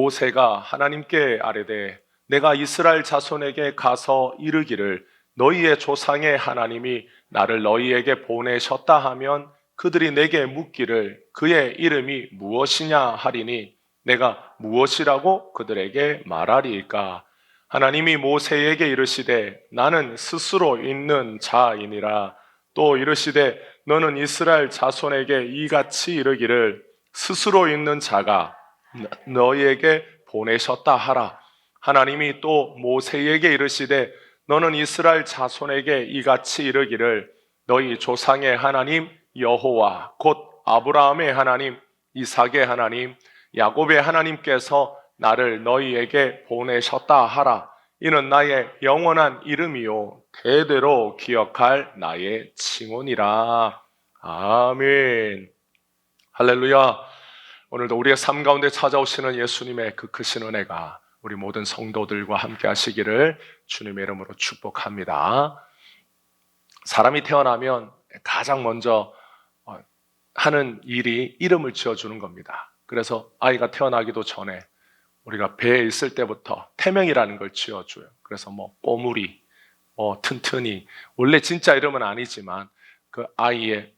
모세가 하나님께 아뢰되 내가 이스라엘 자손에게 가서 이르기를 너희의 조상의 하나님이 나를 너희에게 보내셨다 하면 그들이 내게 묻기를 그의 이름이 무엇이냐 하리니 내가 무엇이라고 그들에게 말하리이까. 하나님이 모세에게 이르시되 나는 스스로 있는 자이니라. 또 이르시되 너는 이스라엘 자손에게 이같이 이르기를 스스로 있는 자가 너희에게 보내셨다 하라. 하나님이 또 모세에게 이르시되 너는 이스라엘 자손에게 이같이 이르기를 너희 조상의 하나님 여호와 곧 아브라함의 하나님, 이삭의 하나님, 야곱의 하나님께서 나를 너희에게 보내셨다 하라. 이는 나의 영원한 이름이요 대대로 기억할 나의 칭호니라. 아멘. 할렐루야. 오늘도 우리의 삶 가운데 찾아오시는 예수님의 그 크신 은혜가 우리 모든 성도들과 함께 하시기를 주님의 이름으로 축복합니다. 사람이 태어나면 가장 먼저 하는 일이 이름을 지어주는 겁니다. 그래서 아이가 태어나기도 전에 우리가 배에 있을 때부터 태명이라는 걸 지어줘요. 그래서 꼬물이, 튼튼이, 원래 진짜 이름은 아니지만 그 아이의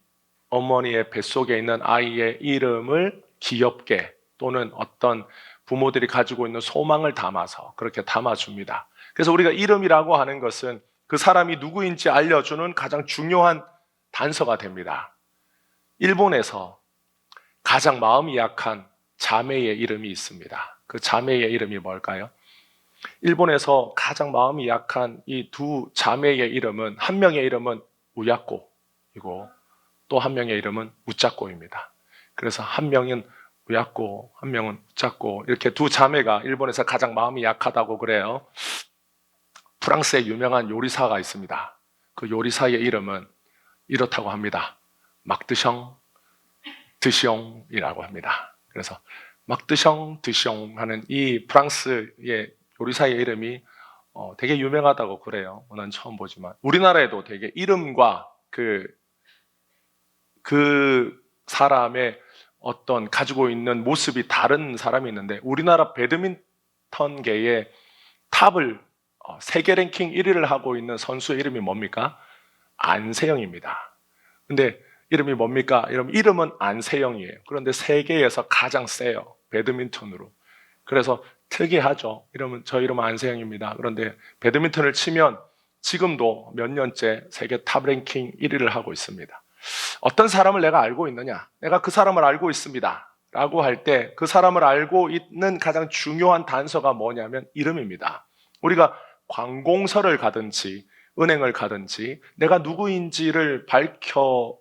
어머니의 뱃속에 있는 아이의 이름을 귀엽게 또는 어떤 부모들이 가지고 있는 소망을 담아서 그렇게 담아줍니다. 그래서 우리가 이름이라고 하는 것은 그 사람이 누구인지 알려주는 가장 중요한 단서가 됩니다. 일본에서 가장 마음이 약한 자매의 이름이 있습니다. 그 자매의 이름이 뭘까요? 일본에서 가장 마음이 약한 이 두 자매의 이름은 한 명의 이름은 우야꼬이고 또 한 명의 이름은 우짜꼬입니다. 그래서 한 명은 우야꼬, 한 명은 우짜꼬, 이렇게 두 자매가 일본에서 가장 마음이 약하다고 그래요. 프랑스에 유명한 요리사가 있습니다. 그 요리사의 이름은 이렇다고 합니다. 막드셩, 드셩이라고 합니다. 그래서 막드셩, 드셩 하는 이 프랑스의 요리사의 이름이 되게 유명하다고 그래요. 난 처음 보지만 우리나라에도 되게 이름과 그 사람의 어떤 가지고 있는 모습이 다른 사람이 있는데 우리나라 배드민턴계의 탑을 세계 랭킹 1위를 하고 있는 선수의 이름이 뭡니까? 안세영입니다. 근데 이름이 뭡니까? 이름은 안세영이에요. 그런데 세계에서 가장 세요. 배드민턴으로. 그래서 특이하죠. 저 이름은 안세영입니다. 그런데 배드민턴을 치면 지금도 몇 년째 세계 탑 랭킹 1위를 하고 있습니다. 어떤 사람을 내가 알고 있느냐? 내가 그 사람을 알고 있습니다. 라고 할 때 그 사람을 알고 있는 가장 중요한 단서가 뭐냐면 이름입니다. 우리가 관공서를 가든지 은행을 가든지 내가 누구인지를 밝혀주고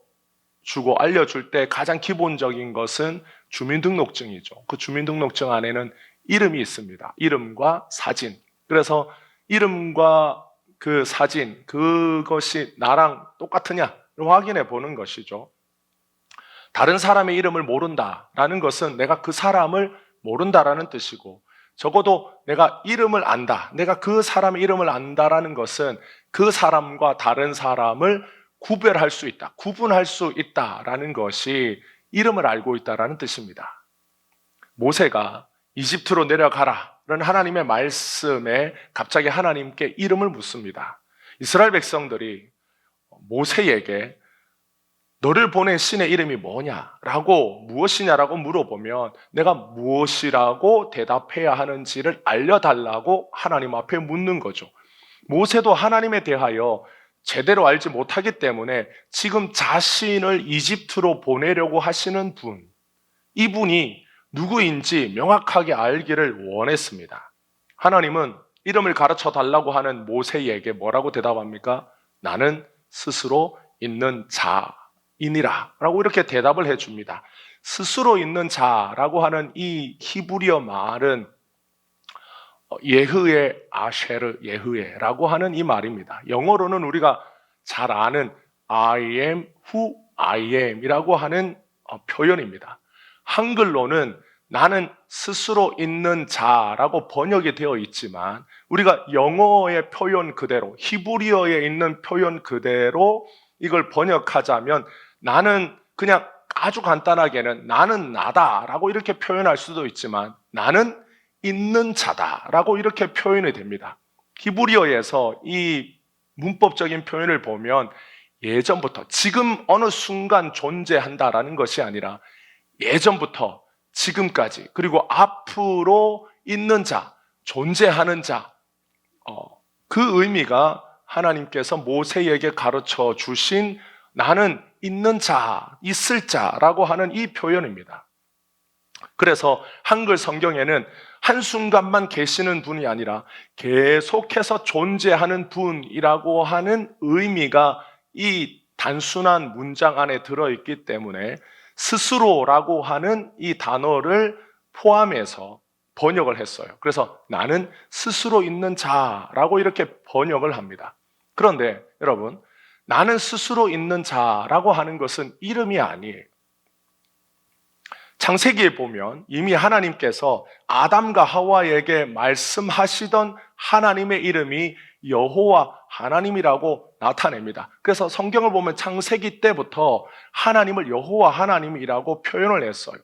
알려줄 때 가장 기본적인 것은 주민등록증이죠. 그 주민등록증 안에는 이름이 있습니다. 이름과 사진. 그래서 이름과 그 사진, 그것이 나랑 똑같으냐? 확인해 보는 것이죠. 다른 사람의 이름을 모른다라는 것은 내가 그 사람을 모른다라는 뜻이고 적어도 내가 이름을 안다, 내가 그 사람의 이름을 안다라는 것은 그 사람과 다른 사람을 구별할 수 있다, 구분할 수 있다라는 것이 이름을 알고 있다라는 뜻입니다. 모세가 이집트로 내려가라라는 하나님의 말씀에 갑자기 하나님께 이름을 묻습니다. 이스라엘 백성들이 모세에게 너를 보낸 신의 이름이 뭐냐라고 무엇이냐라고 물어보면 내가 무엇이라고 대답해야 하는지를 알려달라고 하나님 앞에 묻는 거죠. 모세도 하나님에 대하여 제대로 알지 못하기 때문에 지금 자신을 이집트로 보내려고 하시는 분, 이분이 누구인지 명확하게 알기를 원했습니다. 하나님은 이름을 가르쳐 달라고 하는 모세에게 뭐라고 대답합니까? 나는 스스로 있는 자이니라 라고 이렇게 대답을 해줍니다. 스스로 있는 자라고 하는 이 히브리어 말은 예흐에 아쉐르 예흐에라고 하는 이 말입니다. 영어로는 우리가 잘 아는 I am who I am 이라고 하는 표현입니다. 한글로는 나는 스스로 있는 자라고 번역이 되어 있지만 우리가 영어의 표현 그대로, 히브리어에 있는 표현 그대로 이걸 번역하자면 나는 그냥 아주 간단하게는 나는 나다라고 이렇게 표현할 수도 있지만 나는 있는 자다라고 이렇게 표현이 됩니다. 히브리어에서 이 문법적인 표현을 보면 예전부터 지금 어느 순간 존재한다라는 것이 아니라 예전부터 지금까지 그리고 앞으로 있는 자, 존재하는 자, 그 의미가 하나님께서 모세에게 가르쳐 주신 나는 있는 자, 있을 자라고 하는 이 표현입니다. 그래서 한글 성경에는 한순간만 계시는 분이 아니라 계속해서 존재하는 분이라고 하는 의미가 이 단순한 문장 안에 들어있기 때문에 스스로라고 하는 이 단어를 포함해서 번역을 했어요. 그래서 나는 스스로 있는 자라고 이렇게 번역을 합니다. 그런데 여러분, 나는 스스로 있는 자라고 하는 것은 이름이 아니에요. 창세기에 보면 이미 하나님께서 아담과 하와에게 말씀하시던 하나님의 이름이 여호와 하나님이라고 나타냅니다. 그래서 성경을 보면 창세기 때부터 하나님을 여호와 하나님이라고 표현을 했어요.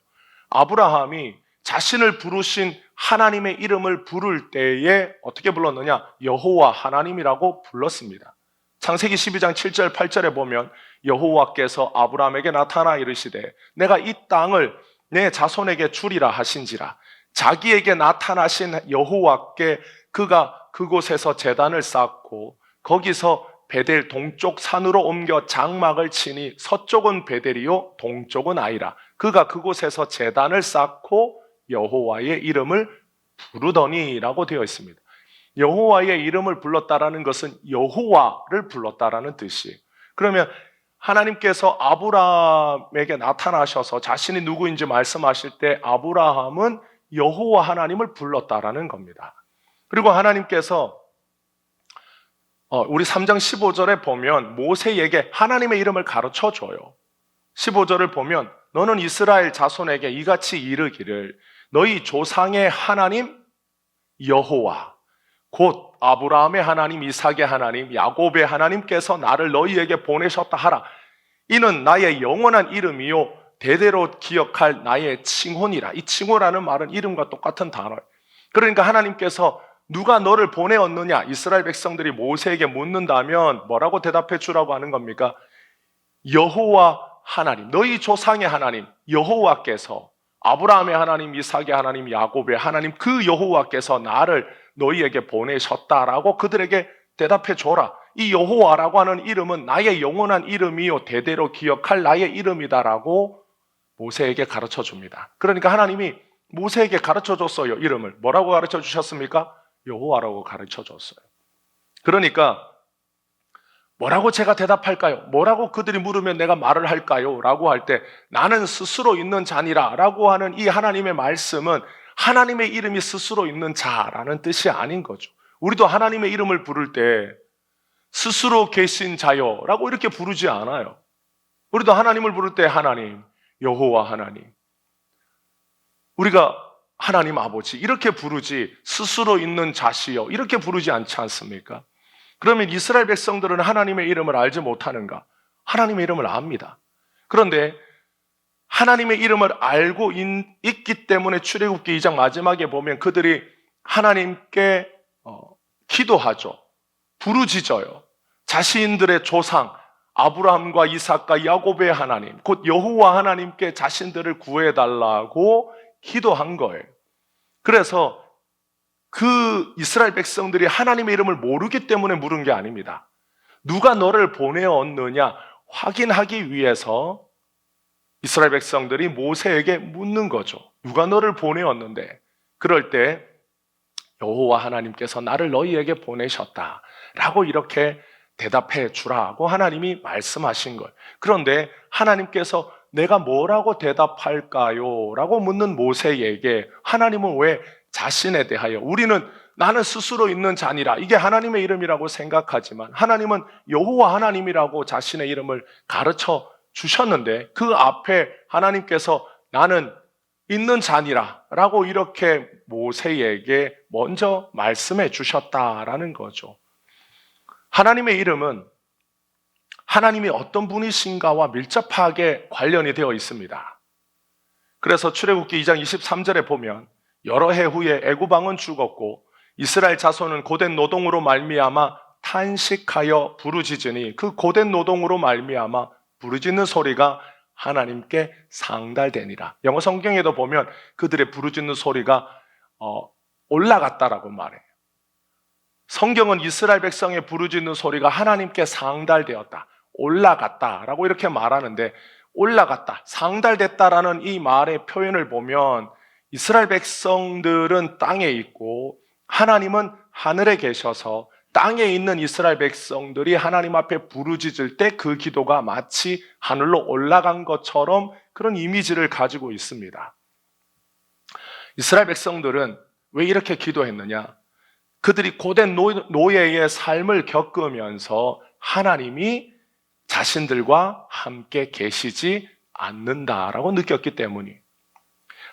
아브라함이 자신을 부르신 하나님의 이름을 부를 때에 어떻게 불렀느냐? 여호와 하나님이라고 불렀습니다. 창세기 12장 7절 8절에 보면 여호와께서 아브라함에게 나타나 이르시되 내가 이 땅을 내 자손에게 주리라 하신지라. 자기에게 나타나신 여호와께 그가 그곳에서 제단을 쌓고 거기서 베델 동쪽 산으로 옮겨 장막을 치니 서쪽은 베델이요 동쪽은 아이라. 그가 그곳에서 제단을 쌓고 여호와의 이름을 부르더니라고 되어 있습니다. 여호와의 이름을 불렀다라는 것은 여호와를 불렀다라는 뜻이에요. 그러면 하나님께서 아브라함에게 나타나셔서 자신이 누구인지 말씀하실 때 아브라함은 여호와 하나님을 불렀다라는 겁니다. 그리고 하나님께서 우리 3장 15절에 보면 모세에게 하나님의 이름을 가르쳐 줘요. 15절을 보면 너는 이스라엘 자손에게 이같이 이르기를 너희 조상의 하나님 여호와 곧 아브라함의 하나님, 이삭의 하나님, 야곱의 하나님께서 나를 너희에게 보내셨다 하라. 이는 나의 영원한 이름이요 대대로 기억할 나의 칭호니라. 이 칭호라는 말은 이름과 똑같은 단어예요. 그러니까 하나님께서 누가 너를 보내었느냐? 이스라엘 백성들이 모세에게 묻는다면 뭐라고 대답해 주라고 하는 겁니까? 여호와 하나님, 너희 조상의 하나님, 여호와께서 아브라함의 하나님, 이삭의 하나님, 야곱의 하나님 그 여호와께서 나를 너희에게 보내셨다라고 그들에게 대답해 줘라. 이 여호와라고 하는 이름은 나의 영원한 이름이요 대대로 기억할 나의 이름이다라고 모세에게 가르쳐 줍니다. 그러니까 하나님이 모세에게 가르쳐 줬어요. 이름을 뭐라고 가르쳐 주셨습니까? 여호와라고 가르쳐 줬어요. 그러니까 뭐라고 제가 대답할까요? 뭐라고 그들이 물으면 내가 말을 할까요? 라고 할 때 나는 스스로 있는 자니라 라고 하는 이 하나님의 말씀은 하나님의 이름이 스스로 있는 자라는 뜻이 아닌 거죠. 우리도 하나님의 이름을 부를 때 스스로 계신 자요 라고 이렇게 부르지 않아요. 우리도 하나님을 부를 때 하나님, 여호와 하나님, 우리가 하나님 아버지 이렇게 부르지 스스로 있는 자시요 이렇게 부르지 않지 않습니까? 그러면 이스라엘 백성들은 하나님의 이름을 알지 못하는가? 하나님의 이름을 압니다. 그런데 하나님의 이름을 알고 있기 때문에 출애굽기 2장 마지막에 보면 그들이 하나님께 기도하죠. 부르짖어요. 자신들의 조상 아브라함과 이삭과 야곱의 하나님 곧 여호와 하나님께 자신들을 구해달라고 기도한 거예요. 그래서 그 이스라엘 백성들이 하나님의 이름을 모르기 때문에 물은 게 아닙니다. 누가 너를 보내었느냐 확인하기 위해서 이스라엘 백성들이 모세에게 묻는 거죠. 누가 너를 보내었는데? 그럴 때 여호와 하나님께서 나를 너희에게 보내셨다라고 이렇게 대답해 주라고 하나님이 말씀하신 거예요. 그런데 하나님께서 내가 뭐라고 대답할까요? 라고 묻는 모세에게 하나님은 왜 자신에 대하여 우리는 나는 스스로 있는 자니라 이게 하나님의 이름이라고 생각하지만 하나님은 여호와 하나님이라고 자신의 이름을 가르쳐 주셨는데 그 앞에 하나님께서 나는 있는 자니라 라고 이렇게 모세에게 먼저 말씀해 주셨다라는 거죠. 하나님의 이름은 하나님이 어떤 분이신가와 밀접하게 관련이 되어 있습니다. 그래서 출애굽기 2장 23절에 보면 여러 해 후에 애굽 왕은 죽었고 이스라엘 자손은 고된 노동으로 말미암아 탄식하여 부르짖으니 그 고된 노동으로 말미암아 부르짖는 소리가 하나님께 상달되니라. 영어 성경에도 보면 그들의 부르짖는 소리가 올라갔다라고 말해요. 성경은 이스라엘 백성의 부르짖는 소리가 하나님께 상달되었다, 올라갔다라고 이렇게 말하는데, 올라갔다, 상달됐다라는 이 말의 표현을 보면 이스라엘 백성들은 땅에 있고 하나님은 하늘에 계셔서 땅에 있는 이스라엘 백성들이 하나님 앞에 부르짖을 때 그 기도가 마치 하늘로 올라간 것처럼 그런 이미지를 가지고 있습니다. 이스라엘 백성들은 왜 이렇게 기도했느냐? 그들이 고된 노예의 삶을 겪으면서 하나님이 자신들과 함께 계시지 않는다라고 느꼈기 때문이,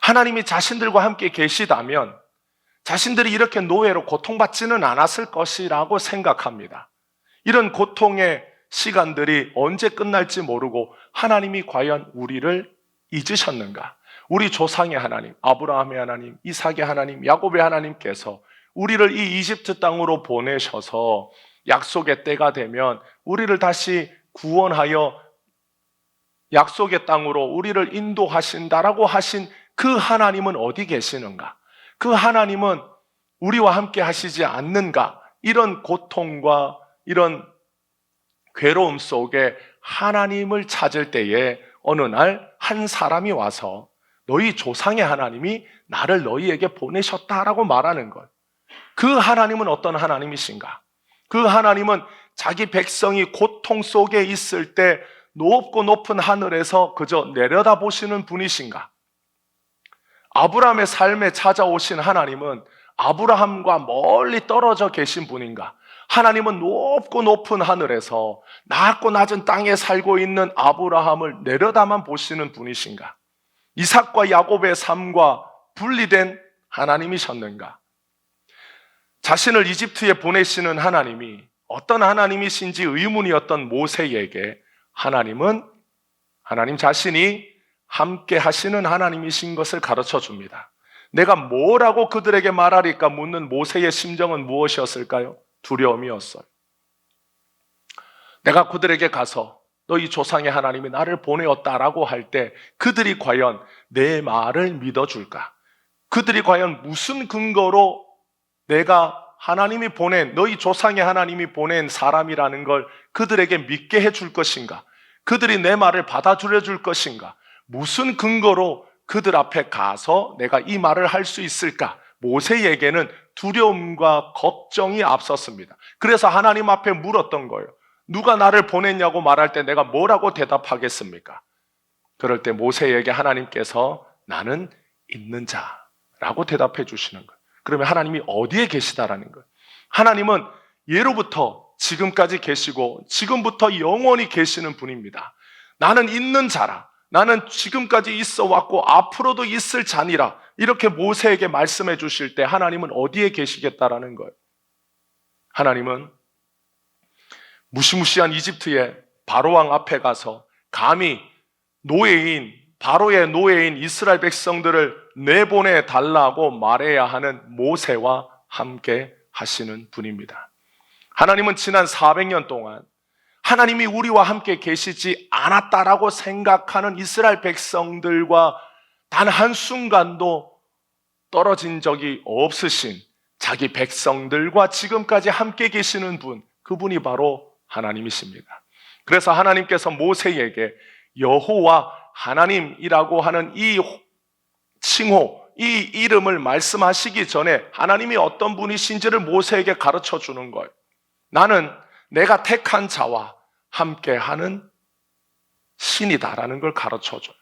하나님이 자신들과 함께 계시다면 자신들이 이렇게 노예로 고통받지는 않았을 것이라고 생각합니다. 이런 고통의 시간들이 언제 끝날지 모르고 하나님이 과연 우리를 잊으셨는가? 우리 조상의 하나님, 아브라함의 하나님, 이삭의 하나님, 야곱의 하나님께서 우리를 이 이집트 땅으로 보내셔서 약속의 때가 되면 우리를 다시 구원하여 약속의 땅으로 우리를 인도하신다라고 하신 그 하나님은 어디 계시는가? 그 하나님은 우리와 함께 하시지 않는가? 이런 고통과 이런 괴로움 속에 하나님을 찾을 때에 어느 날 한 사람이 와서 너희 조상의 하나님이 나를 너희에게 보내셨다라고 말하는 것. 그 하나님은 어떤 하나님이신가? 그 하나님은 자기 백성이 고통 속에 있을 때 높고 높은 하늘에서 그저 내려다보시는 분이신가? 아브라함의 삶에 찾아오신 하나님은 아브라함과 멀리 떨어져 계신 분인가? 하나님은 높고 높은 하늘에서 낮고 낮은 땅에 살고 있는 아브라함을 내려다만 보시는 분이신가? 이삭과 야곱의 삶과 분리된 하나님이셨는가? 자신을 이집트에 보내시는 하나님이 어떤 하나님이신지 의문이었던 모세에게 하나님 자신이 함께 하시는 하나님이신 것을 가르쳐 줍니다. 내가 뭐라고 그들에게 말하리까 묻는 모세의 심정은 무엇이었을까요? 두려움이었어요. 내가 그들에게 가서 너희 조상의 하나님이 나를 보내었다라고 할 때 그들이 과연 내 말을 믿어줄까? 그들이 과연 무슨 근거로 내가 하나님이 보낸, 너희 조상의 하나님이 보낸 사람이라는 걸 그들에게 믿게 해줄 것인가? 그들이 내 말을 받아들여 줄 것인가? 무슨 근거로 그들 앞에 가서 내가 이 말을 할 수 있을까? 모세에게는 두려움과 걱정이 앞섰습니다. 그래서 하나님 앞에 물었던 거예요. 누가 나를 보냈냐고 말할 때 내가 뭐라고 대답하겠습니까? 그럴 때 모세에게 하나님께서 나는 있는 자라고 대답해 주시는 거예요. 그러면 하나님이 어디에 계시다라는 거예요. 하나님은 예로부터 지금까지 계시고 지금부터 영원히 계시는 분입니다. 나는 있는 자라. 나는 지금까지 있어 왔고 앞으로도 있을 자니라. 이렇게 모세에게 말씀해 주실 때 하나님은 어디에 계시겠다라는 거예요. 하나님은 무시무시한 이집트의 바로왕 앞에 가서 감히 바로의 노예인 이스라엘 백성들을 내보내 달라고 말해야 하는 모세와 함께 하시는 분입니다. 하나님은 지난 400년 동안 하나님이 우리와 함께 계시지 않았다라고 생각하는 이스라엘 백성들과 단 한순간도 떨어진 적이 없으신 자기 백성들과 지금까지 함께 계시는 분, 그분이 바로 하나님이십니다. 그래서 하나님께서 모세에게 여호와 하나님이라고 하는 이 칭호, 이 이름을 말씀하시기 전에 하나님이 어떤 분이신지를 모세에게 가르쳐 주는 거예요. 나는 내가 택한 자와 함께하는 신이다라는 걸 가르쳐줘요.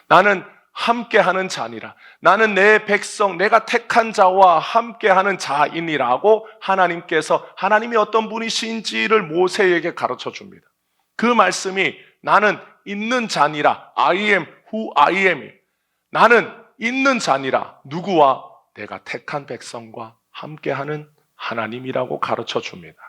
나는 함께하는 자니라. 나는 내 백성, 내가 택한 자와 함께하는 자이니라고 하나님이 어떤 분이신지를 모세에게 가르쳐줍니다. 그 말씀이 나는 있는 자니라. I am who I am. 나는 있는 자니라. 누구와? 내가 택한 백성과 함께하는 하나님이라고 가르쳐줍니다.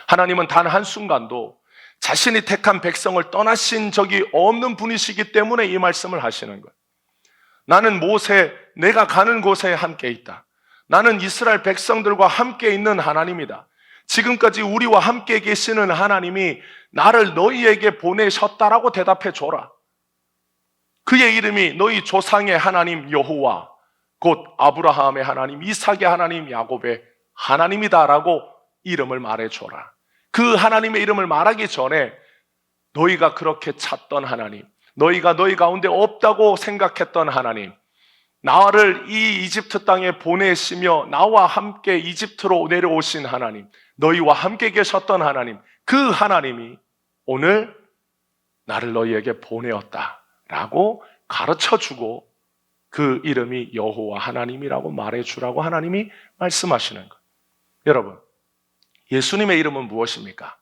하나님은 단 한순간도 자신이 택한 백성을 떠나신 적이 없는 분이시기 때문에 이 말씀을 하시는 거예요. 나는 모세 내가 가는 곳에 함께 있다. 나는 이스라엘 백성들과 함께 있는 하나님이다. 지금까지 우리와 함께 계시는 하나님이 나를 너희에게 보내셨다라고 대답해 줘라. 그의 이름이 너희 조상의 하나님 여호와, 곧 아브라함의 하나님, 이삭의 하나님, 야곱의 하나님이다라고 이름을 말해줘라. 그 하나님의 이름을 말하기 전에 너희가 그렇게 찾던 하나님, 너희가 너희 가운데 없다고 생각했던 하나님, 나를 이 이집트 땅에 보내시며 나와 함께 이집트로 내려오신 하나님, 너희와 함께 계셨던 하나님, 그 하나님이 오늘 나를 너희에게 보내었다라고 가르쳐주고 그 이름이 여호와 하나님이라고 말해주라고 하나님이 말씀하시는 것. 여러분, 예수님의 이름은 무엇입니까?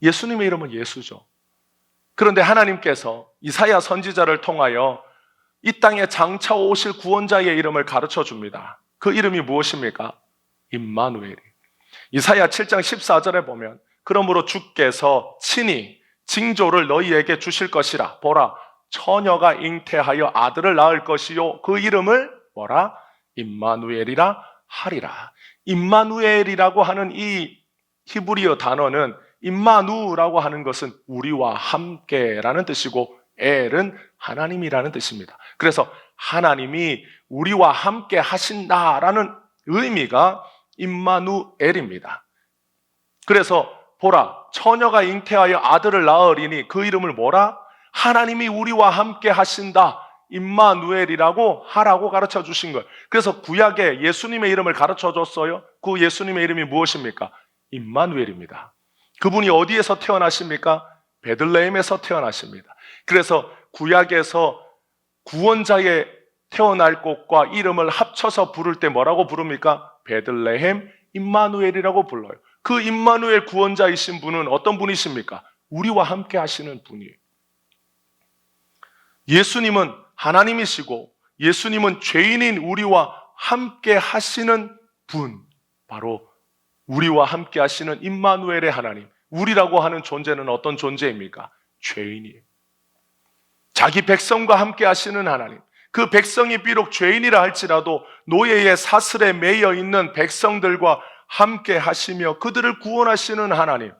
예수님의 이름은 예수죠. 그런데 하나님께서 이사야 선지자를 통하여 이 땅에 장차 오실 구원자의 이름을 가르쳐 줍니다. 그 이름이 무엇입니까? 임마누엘이. 이사야 7장 14절에 보면 그러므로 주께서 친히 징조를 너희에게 주실 것이라. 보라, 처녀가 잉태하여 아들을 낳을 것이요 그 이름을 뭐라? 임마누엘이라 하리라. 임마누엘이라고 하는 이 히브리어 단어는 임마누라고 하는 것은 우리와 함께라는 뜻이고 엘은 하나님이라는 뜻입니다. 그래서 하나님이 우리와 함께 하신다라는 의미가 임마누엘입니다. 그래서 보라, 처녀가 잉태하여 아들을 낳으리니 그 이름을 뭐라? 하나님이 우리와 함께 하신다, 임마누엘이라고 하라고 가르쳐 주신 거예요. 그래서 구약에 예수님의 이름을 가르쳐 줬어요. 그 예수님의 이름이 무엇입니까? 임마누엘입니다. 그분이 어디에서 태어나십니까? 베들레헴에서 태어나십니다. 그래서 구약에서 구원자의 태어날 곳과 이름을 합쳐서 부를 때 뭐라고 부릅니까? 베들레헴 임마누엘이라고 불러요. 그 임마누엘 구원자이신 분은 어떤 분이십니까? 우리와 함께 하시는 분이에요. 예수님은 하나님이시고 예수님은 죄인인 우리와 함께 하시는 분, 바로 우리와 함께 하시는 임마누엘의 하나님. 우리라고 하는 존재는 어떤 존재입니까? 죄인이에요. 자기 백성과 함께 하시는 하나님. 그 백성이 비록 죄인이라 할지라도 노예의 사슬에 매여 있는 백성들과 함께 하시며 그들을 구원하시는 하나님.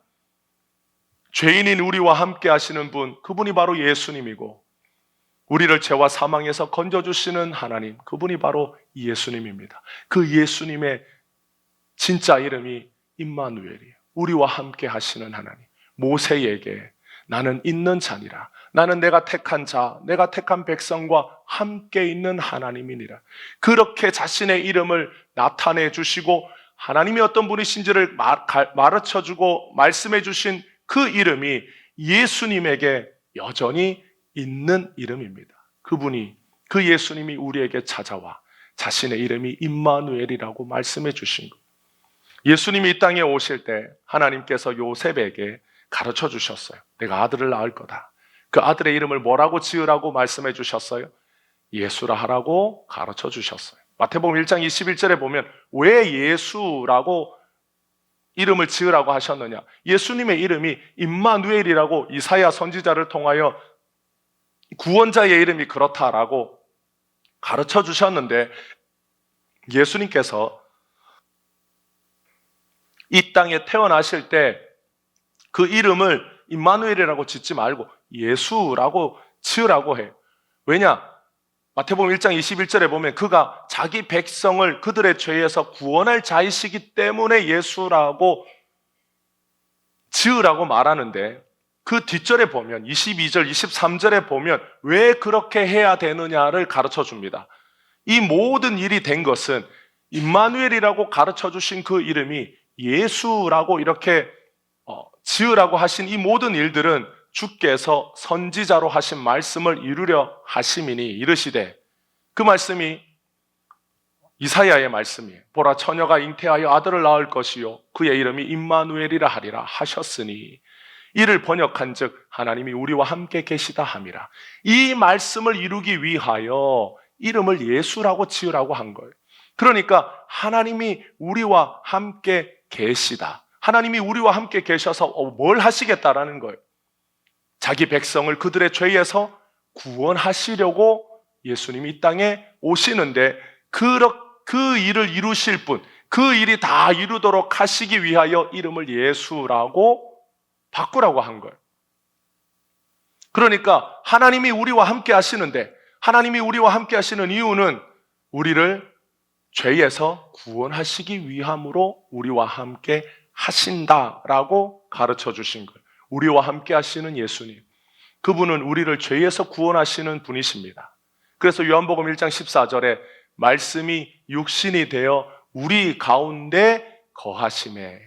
죄인인 우리와 함께 하시는 분, 그분이 바로 예수님이고 우리를 죄와 사망에서 건져주시는 하나님, 그분이 바로 예수님입니다. 그 예수님의 진짜 이름이 임마누엘이에요. 우리와 함께 하시는 하나님. 모세에게 나는 있는 자니라. 나는 내가 택한 자, 내가 택한 백성과 함께 있는 하나님이니라. 그렇게 자신의 이름을 나타내 주시고 하나님이 어떤 분이신지를 가르쳐 주고 말씀해 주신 그 이름이 예수님에게 여전히 있는 이름입니다. 그분이, 그 예수님이 우리에게 찾아와 자신의 이름이 임마누엘이라고 말씀해 주신 것. 예수님이 이 땅에 오실 때 하나님께서 요셉에게 가르쳐 주셨어요. 내가 아들을 낳을 거다. 그 아들의 이름을 뭐라고 지으라고 말씀해 주셨어요? 예수라 하라고 가르쳐 주셨어요. 마태복음 1장 21절에 보면 왜 예수라고 이름을 지으라고 하셨느냐? 예수님의 이름이 임마누엘이라고 이사야 선지자를 통하여 구원자의 이름이 그렇다라고 가르쳐 주셨는데 예수님께서 이 땅에 태어나실 때 그 이름을 임마누엘이라고 짓지 말고 예수라고 지으라고 해요. 왜냐? 마태복음 1장 21절에 보면 그가 자기 백성을 그들의 죄에서 구원할 자이시기 때문에 예수라고 지으라고 말하는데 그 뒷절에 보면 22절, 23절에 보면 왜 그렇게 해야 되느냐를 가르쳐 줍니다. 이 모든 일이 된 것은 임마누엘이라고 가르쳐 주신 그 이름이 예수라고 이렇게 지으라고 하신 이 모든 일들은 주께서 선지자로 하신 말씀을 이루려 하심이니 이르시되, 그 말씀이 이사야의 말씀이에요. 보라, 처녀가 잉태하여 아들을 낳을 것이요 그의 이름이 임마누엘이라 하리라 하셨으니 이를 번역한즉 하나님이 우리와 함께 계시다 함이라. 이 말씀을 이루기 위하여 이름을 예수라고 지으라고 한 거예요. 그러니까 하나님이 우리와 함께 계시다. 하나님이 우리와 함께 계셔서 뭘 하시겠다라는 거예요. 자기 백성을 그들의 죄에서 구원하시려고 예수님이 이 땅에 오시는데 그 일을 이루실 분, 그 일이 다 이루도록 하시기 위하여 이름을 예수라고 바꾸라고 한 거예요. 그러니까 하나님이 우리와 함께 하시는데, 하나님이 우리와 함께 하시는 이유는 우리를 죄에서 구원하시기 위함으로 우리와 함께 하신다라고 가르쳐 주신 거예요. 우리와 함께 하시는 예수님, 그분은 우리를 죄에서 구원하시는 분이십니다. 그래서 요한복음 1장 14절에 말씀이 육신이 되어 우리 가운데 거하심에,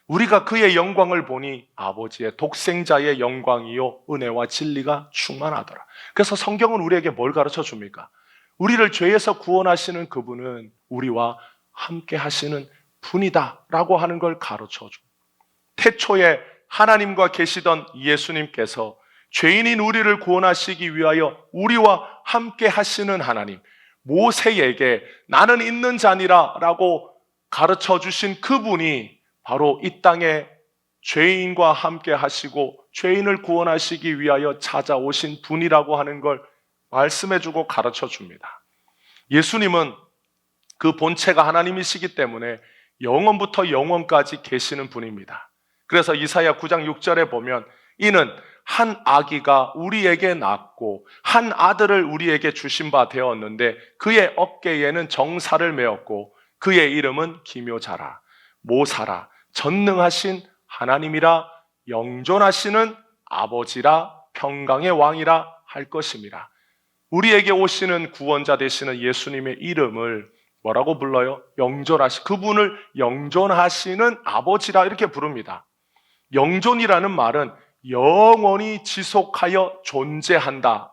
우리가 그의 영광을 보니 아버지의 독생자의 영광이요 은혜와 진리가 충만하더라. 그래서 성경은 우리에게 뭘 가르쳐 줍니까? 우리를 죄에서 구원하시는 그분은 우리와 함께 하시는 분이다라고 하는 걸 가르쳐 줘. 태초에 하나님과 계시던 예수님께서 죄인인 우리를 구원하시기 위하여 우리와 함께 하시는 하나님, 모세에게 나는 있는 자니라 라고 가르쳐 주신 그분이 바로 이 땅에 죄인과 함께 하시고 죄인을 구원하시기 위하여 찾아오신 분이라고 하는 걸 말씀해 주고 가르쳐 줍니다. 예수님은 그 본체가 하나님이시기 때문에 영원부터 영원까지 계시는 분입니다. 그래서 이사야 9장 6절에 보면 이는 한 아기가 우리에게 낳고 한 아들을 우리에게 주신 바 되었는데 그의 어깨에는 정사를 메었고 그의 이름은 기묘자라, 모사라, 전능하신 하나님이라, 영존하시는 아버지라, 평강의 왕이라 할 것임이라. 우리에게 오시는 구원자 되시는 예수님의 이름을 뭐라고 불러요? 그분을 영존하시는 아버지라 이렇게 부릅니다. 영존이라는 말은 영원히 지속하여 존재한다,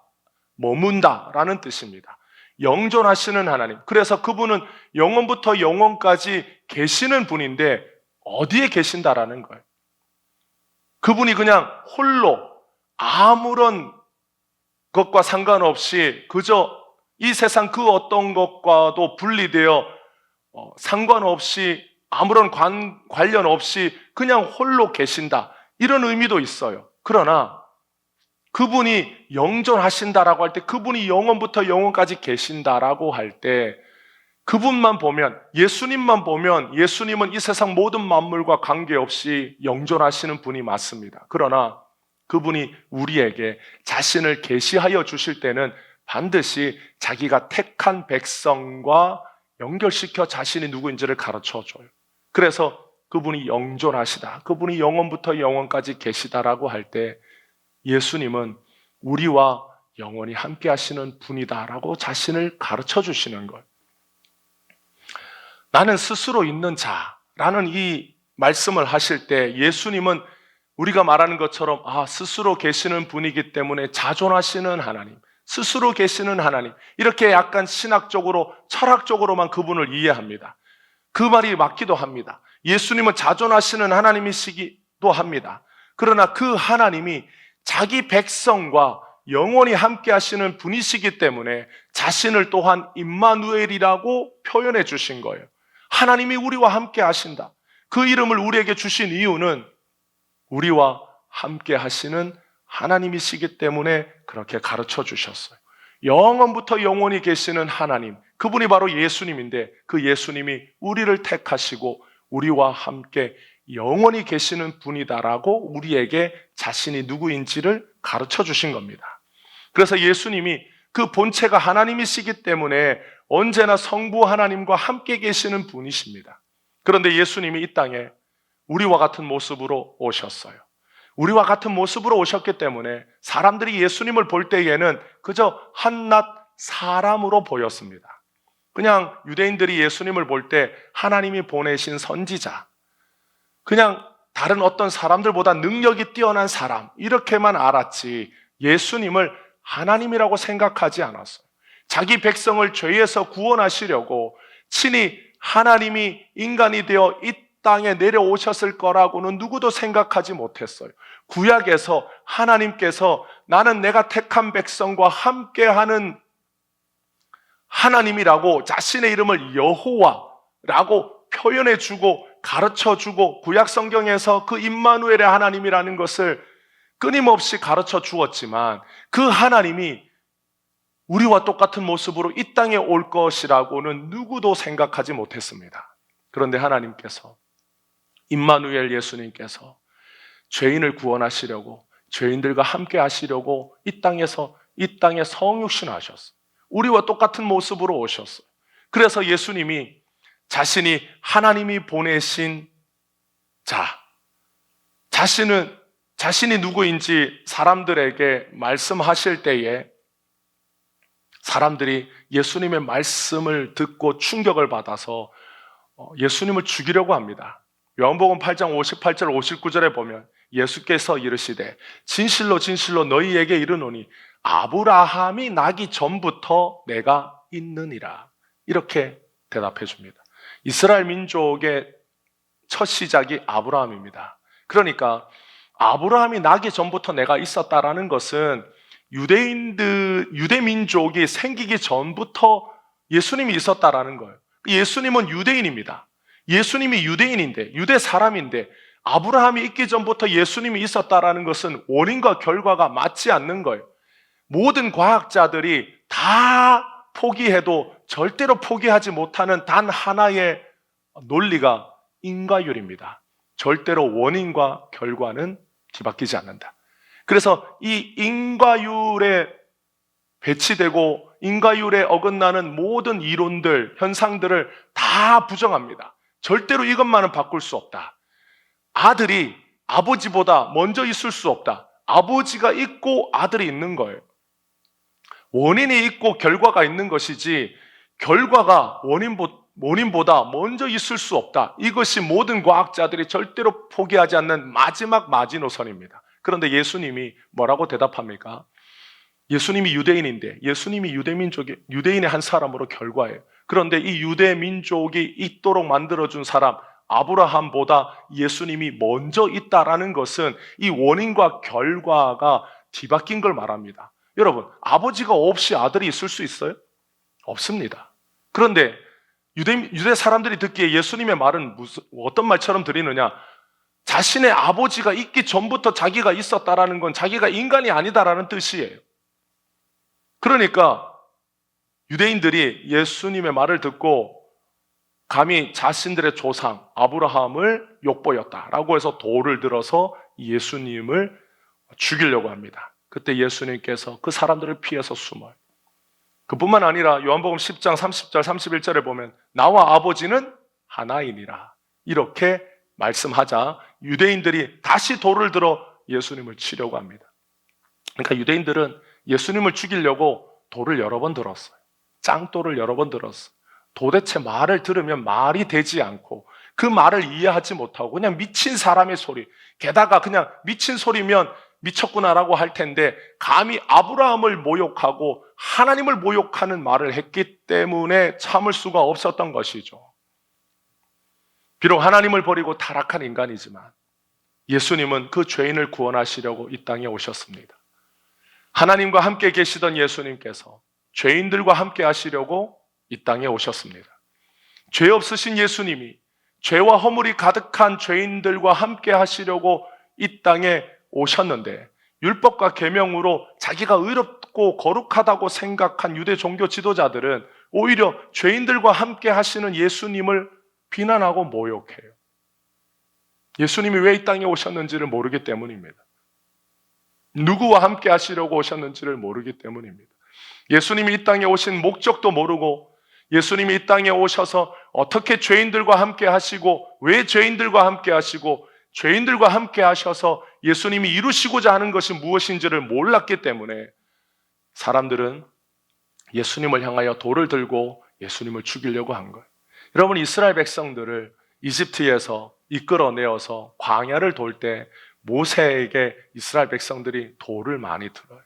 머문다라는 뜻입니다. 영존하시는 하나님. 그래서 그분은 영원부터 영원까지 계시는 분인데 어디에 계신다라는 거예요. 그분이 그냥 홀로 아무런 것과 상관없이 그저 이 세상 그 어떤 것과도 분리되어 상관없이 아무런 관련 없이 그냥 홀로 계신다, 이런 의미도 있어요. 그러나 그분이 영존하신다라고 할 때, 그분이 영원부터 영원까지 계신다라고 할 때 그분만 보면, 예수님만 보면 예수님은 이 세상 모든 만물과 관계없이 영존하시는 분이 맞습니다. 그러나 그분이 우리에게 자신을 계시하여 주실 때는 반드시 자기가 택한 백성과 연결시켜 자신이 누구인지를 가르쳐줘요. 그래서 그분이 영존하시다, 그분이 영원부터 영원까지 계시다라고 할 때 예수님은 우리와 영원히 함께 하시는 분이다라고 자신을 가르쳐 주시는 거예요. 나는 스스로 있는 자라는 이 말씀을 하실 때 예수님은 우리가 말하는 것처럼 스스로 계시는 분이기 때문에 자존하시는 하나님, 스스로 계시는 하나님, 이렇게 약간 신학적으로 철학적으로만 그분을 이해합니다. 그 말이 맞기도 합니다. 예수님은 자존하시는 하나님이시기도 합니다. 그러나 그 하나님이 자기 백성과 영원히 함께 하시는 분이시기 때문에 자신을 또한 임마누엘이라고 표현해 주신 거예요. 하나님이 우리와 함께 하신다. 그 이름을 우리에게 주신 이유는 우리와 함께 하시는 하나님이시기 때문에 그렇게 가르쳐 주셨어요. 영원부터 영원히 계시는 하나님, 그분이 바로 예수님인데 그 예수님이 우리를 택하시고 우리와 함께 영원히 계시는 분이다라고 우리에게 자신이 누구인지를 가르쳐 주신 겁니다. 그래서 예수님이 그 본체가 하나님이시기 때문에 언제나 성부 하나님과 함께 계시는 분이십니다. 그런데 예수님이 이 땅에 우리와 같은 모습으로 오셨어요. 우리와 같은 모습으로 오셨기 때문에 사람들이 예수님을 볼 때에는 그저 한낱 사람으로 보였습니다. 그냥 유대인들이 예수님을 볼 때 하나님이 보내신 선지자, 그냥 다른 어떤 사람들보다 능력이 뛰어난 사람, 이렇게만 알았지 예수님을 하나님이라고 생각하지 않았어요. 자기 백성을 죄에서 구원하시려고 친히 하나님이 인간이 되어 이 땅에 내려오셨을 거라고는 누구도 생각하지 못했어요. 구약에서 하나님께서 나는 내가 택한 백성과 함께하는 하나님이라고 자신의 이름을 여호와라고 표현해주고 가르쳐주고 구약 성경에서 그 임마누엘의 하나님이라는 것을 끊임없이 가르쳐 주었지만 그 하나님이 우리와 똑같은 모습으로 이 땅에 올 것이라고는 누구도 생각하지 못했습니다. 그런데 하나님께서, 임마누엘 예수님께서 죄인을 구원하시려고, 죄인들과 함께 하시려고 이 땅에 성육신 하셨어요. 우리와 똑같은 모습으로 오셨어요. 그래서 예수님이 자신이 하나님이 보내신 자, 자신이 누구인지 사람들에게 말씀하실 때에 사람들이 예수님의 말씀을 듣고 충격을 받아서 예수님을 죽이려고 합니다. 요한복음 8장 58절 59절에 보면 예수께서 이르시되 진실로 진실로 너희에게 이르노니 아브라함이 나기 전부터 내가 있느니라. 이렇게 대답해 줍니다. 이스라엘 민족의 첫 시작이 아브라함입니다. 그러니까 아브라함이 나기 전부터 내가 있었다라는 것은 유대 민족이 생기기 전부터 예수님이 있었다라는 거예요. 예수님은 유대인입니다. 예수님이 유대인인데, 유대 사람인데 아브라함이 있기 전부터 예수님이 있었다라는 것은 원인과 결과가 맞지 않는 거예요. 모든 과학자들이 다 포기해도 절대로 포기하지 못하는 단 하나의 논리가 인과율입니다. 절대로 원인과 결과는 뒤바뀌지 않는다. 그래서 이 인과율에 배치되고 인과율에 어긋나는 모든 이론들, 현상들을 다 부정합니다. 절대로 이것만은 바꿀 수 없다. 아들이 아버지보다 먼저 있을 수 없다. 아버지가 있고 아들이 있는 거예요. 원인이 있고 결과가 있는 것이지 결과가 원인보다 먼저 있을 수 없다. 이것이 모든 과학자들이 절대로 포기하지 않는 마지막 마지노선입니다. 그런데 예수님이 뭐라고 대답합니까? 예수님이 유대인인데, 예수님이 유대인의 한 사람으로 결과예요. 그런데 이 유대 민족이 있도록 만들어준 사람 아브라함보다 예수님이 먼저 있다라는 것은 이 원인과 결과가 뒤바뀐 걸 말합니다. 여러분, 아버지가 없이 아들이 있을 수 있어요? 없습니다. 그런데 유대 사람들이 듣기에 예수님의 말은 어떤 말처럼 들리느냐? 자신의 아버지가 있기 전부터 자기가 있었다라는 건 자기가 인간이 아니다라는 뜻이에요. 그러니까 유대인들이 예수님의 말을 듣고 감히 자신들의 조상 아브라함을 욕보였다라고 해서 돌을 들어서 예수님을 죽이려고 합니다. 그때 예수님께서 그 사람들을 피해서 숨어요. 그뿐만 아니라 요한복음 10장 30절 31절에 보면 나와 아버지는 하나이니라 이렇게 말씀하자 유대인들이 다시 돌을 들어 예수님을 치려고 합니다. 그러니까 유대인들은 예수님을 죽이려고 돌을 여러 번 들었어요. 짱돌을 여러 번 들었어요. 도대체 말을 들으면 말이 되지 않고 그 말을 이해하지 못하고 그냥 미친 사람의 소리, 게다가 그냥 미친 소리면 미쳤구나라고 할 텐데 감히 아브라함을 모욕하고 하나님을 모욕하는 말을 했기 때문에 참을 수가 없었던 것이죠. 비록 하나님을 버리고 타락한 인간이지만 예수님은 그 죄인을 구원하시려고 이 땅에 오셨습니다. 하나님과 함께 계시던 예수님께서 죄인들과 함께 하시려고 이 땅에 오셨습니다. 죄 없으신 예수님이 죄와 허물이 가득한 죄인들과 함께 하시려고 이 땅에 오셨는데 율법과 계명으로 자기가 의롭고 거룩하다고 생각한 유대 종교 지도자들은 오히려 죄인들과 함께 하시는 예수님을 비난하고 모욕해요. 예수님이 왜 이 땅에 오셨는지를 모르기 때문입니다. 누구와 함께 하시려고 오셨는지를 모르기 때문입니다. 예수님이 이 땅에 오신 목적도 모르고 예수님이 이 땅에 오셔서 어떻게 죄인들과 함께 하시고 왜 죄인들과 함께 하시고 죄인들과 함께 하셔서 예수님이 이루시고자 하는 것이 무엇인지를 몰랐기 때문에 사람들은 예수님을 향하여 돌을 들고 예수님을 죽이려고 한 거예요. 여러분, 이스라엘 백성들을 이집트에서 이끌어내어서 광야를 돌 때 모세에게 이스라엘 백성들이 돌을 많이 들어요.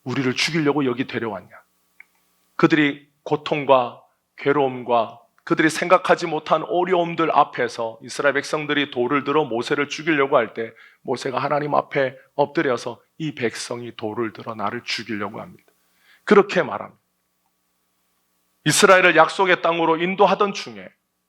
우리를 죽이려고 여기 데려왔냐? 그들이 고통과 괴로움과 그들이 생각하지 못한 어려움들 앞에서 이스라엘 백성들이 돌을 들어 모세를 죽이려고 할 때 모세가 하나님 앞에 엎드려서 이 백성이 돌을 들어 나를 죽이려고 합니다. 그렇게 말합니다. 이스라엘을 약속의 땅으로 인도하던 중에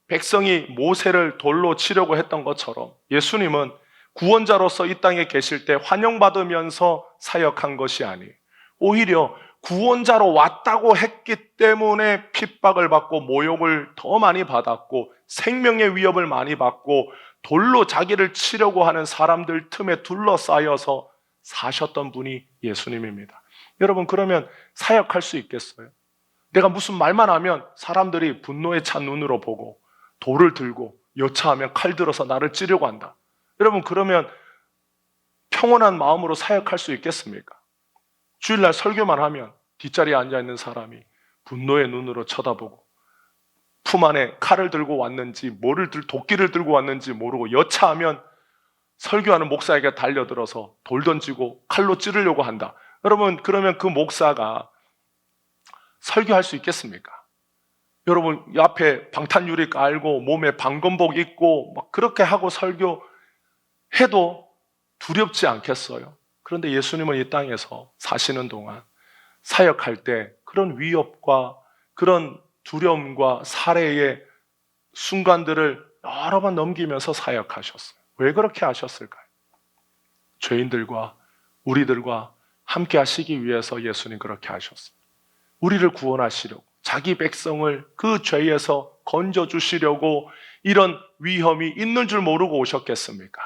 백성이 모세를 돌로 치려고 했던 것처럼 예수님은 구원자로서 이 땅에 계실 때 환영받으면서 사역한 것이 아니에요. 오히려 구원자로 왔다고 했기 때문에 핍박을 받고 모욕을 더 많이 받았고 생명의 위협을 많이 받고 돌로 자기를 치려고 하는 사람들 틈에 둘러싸여서 사셨던 분이 예수님입니다. 여러분, 그러면 사역할 수 있겠어요? 내가 무슨 말만 하면 사람들이 분노에 찬 눈으로 보고 돌을 들고 여차하면 칼 들어서 나를 찌려고 한다. 여러분, 그러면 평온한 마음으로 사역할 수 있겠습니까? 주일날 설교만 하면 뒷자리에 앉아있는 사람이 분노의 눈으로 쳐다보고 품 안에 칼을 들고 왔는지 도끼를 들고 왔는지 모르고 여차하면 설교하는 목사에게 달려들어서 돌 던지고 칼로 찌르려고 한다. 여러분, 그러면 그 목사가 설교할 수 있겠습니까? 여러분, 앞에 방탄유리 깔고 몸에 방검복 입고 막 그렇게 하고 설교해도 두렵지 않겠어요? 그런데 예수님은 이 땅에서 사시는 동안 사역할 때 그런 위협과 그런 두려움과 살해의 순간들을 여러 번 넘기면서 사역하셨어요. 왜 그렇게 하셨을까요? 죄인들과 우리들과 함께 하시기 위해서 예수님 그렇게 하셨어요. 우리를 구원하시려고, 자기 백성을 그 죄에서 건져주시려고 이런 위험이 있는 줄 모르고 오셨겠습니까?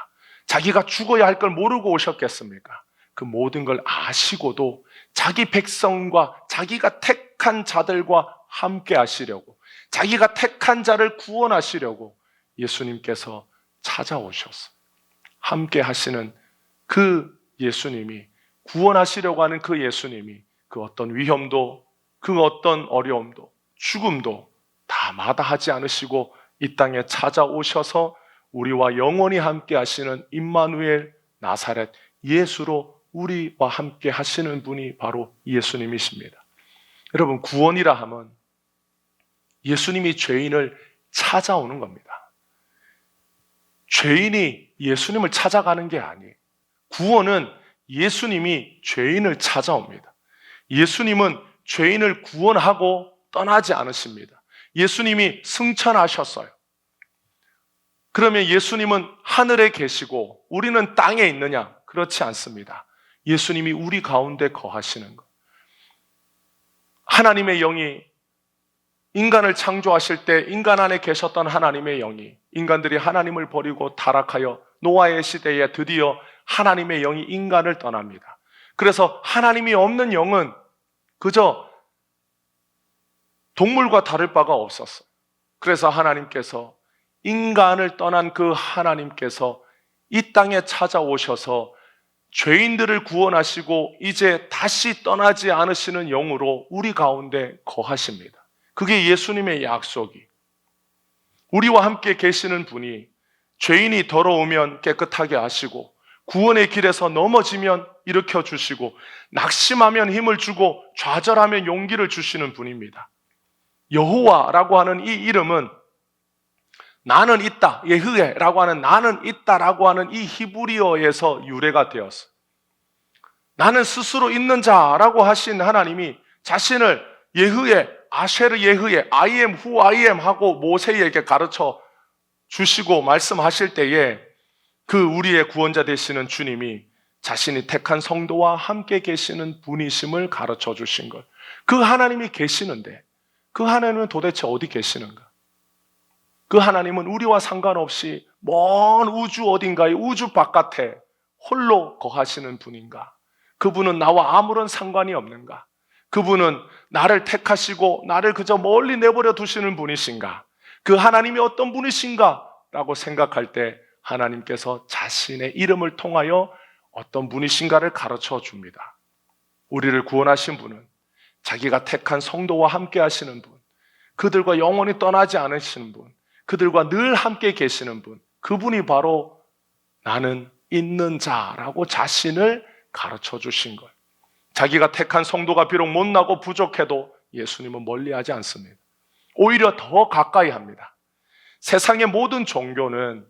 자기가 죽어야 할 걸 모르고 오셨겠습니까? 그 모든 걸 아시고도 자기 백성과 자기가 택한 자들과 함께 하시려고, 자기가 택한 자를 구원하시려고 예수님께서 찾아오셨어요. 함께 하시는 그 예수님이, 구원하시려고 하는 그 예수님이 그 어떤 위험도, 그 어떤 어려움도, 죽음도 다 마다하지 않으시고 이 땅에 찾아오셔서 우리와 영원히 함께 하시는 임마누엘 나사렛 예수로 우리와 함께 하시는 분이 바로 예수님이십니다. 여러분, 구원이라 하면 예수님이 죄인을 찾아오는 겁니다. 죄인이 예수님을 찾아가는 게 아니에요. 구원은 예수님이 죄인을 찾아옵니다. 예수님은 죄인을 구원하고 떠나지 않으십니다. 예수님이 승천하셨어요. 그러면 예수님은 하늘에 계시고 우리는 땅에 있느냐? 그렇지 않습니다. 예수님이 우리 가운데 거하시는 것. 하나님의 영이 인간을 창조하실 때 인간 안에 계셨던 하나님의 영이 인간들이 하나님을 버리고 타락하여 노아의 시대에 드디어 하나님의 영이 인간을 떠납니다. 그래서 하나님이 없는 영은 그저 동물과 다를 바가 없었어요. 그래서 하나님께서 인간을 떠난 그 하나님께서 이 땅에 찾아오셔서 죄인들을 구원하시고 이제 다시 떠나지 않으시는 영으로 우리 가운데 거하십니다. 그게 예수님의 약속이. 우리와 함께 계시는 분이 죄인이 더러우면 깨끗하게 하시고 구원의 길에서 넘어지면 일으켜 주시고 낙심하면 힘을 주고 좌절하면 용기를 주시는 분입니다. 여호와라고 하는 이 이름은 나는 있다, 예흐에라고 하는 나는 있다라고 하는 이 히브리어에서 유래가 되었어요. 나는 스스로 있는 자라고 하신 하나님이 자신을 예흐에, 아쉐르 예흐에, I am who I am 하고 모세에게 가르쳐 주시고 말씀하실 때에 그 우리의 구원자 되시는 주님이 자신이 택한 성도와 함께 계시는 분이심을 가르쳐 주신 것. 그 하나님이 계시는데 그 하나님은 도대체 어디 계시는가? 그 하나님은 우리와 상관없이 먼 우주 어딘가에 우주 바깥에 홀로 거하시는 분인가? 그분은 나와 아무런 상관이 없는가? 그분은 나를 택하시고 나를 그저 멀리 내버려 두시는 분이신가? 그 하나님이 어떤 분이신가? 라고 생각할 때 하나님께서 자신의 이름을 통하여 어떤 분이신가를 가르쳐 줍니다. 우리를 구원하신 분은 자기가 택한 성도와 함께 하시는 분, 그들과 영원히 떠나지 않으시는 분, 그들과 늘 함께 계시는 분, 그분이 바로 나는 있는 자라고 자신을 가르쳐 주신 것. 자기가 택한 성도가 비록 못나고 부족해도 예수님은 멀리하지 않습니다. 오히려 더 가까이 합니다. 세상의 모든 종교는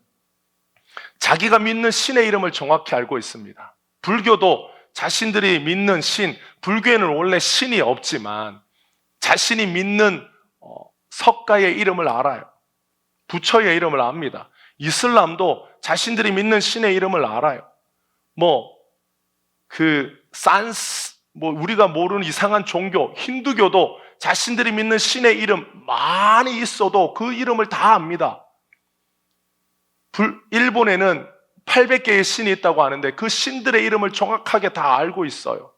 자기가 믿는 신의 이름을 정확히 알고 있습니다. 불교도 자신들이 믿는 신, 불교에는 원래 신이 없지만 자신이 믿는 석가의 이름을 알아요. 부처의 이름을 압니다. 이슬람도 자신들이 믿는 신의 이름을 알아요. 산스 우리가 모르는 이상한 종교, 힌두교도 자신들이 믿는 신의 이름 많이 있어도 그 이름을 다 압니다. 일본에는 800개의 신이 있다고 하는데 그 신들의 이름을 정확하게 다 알고 있어요.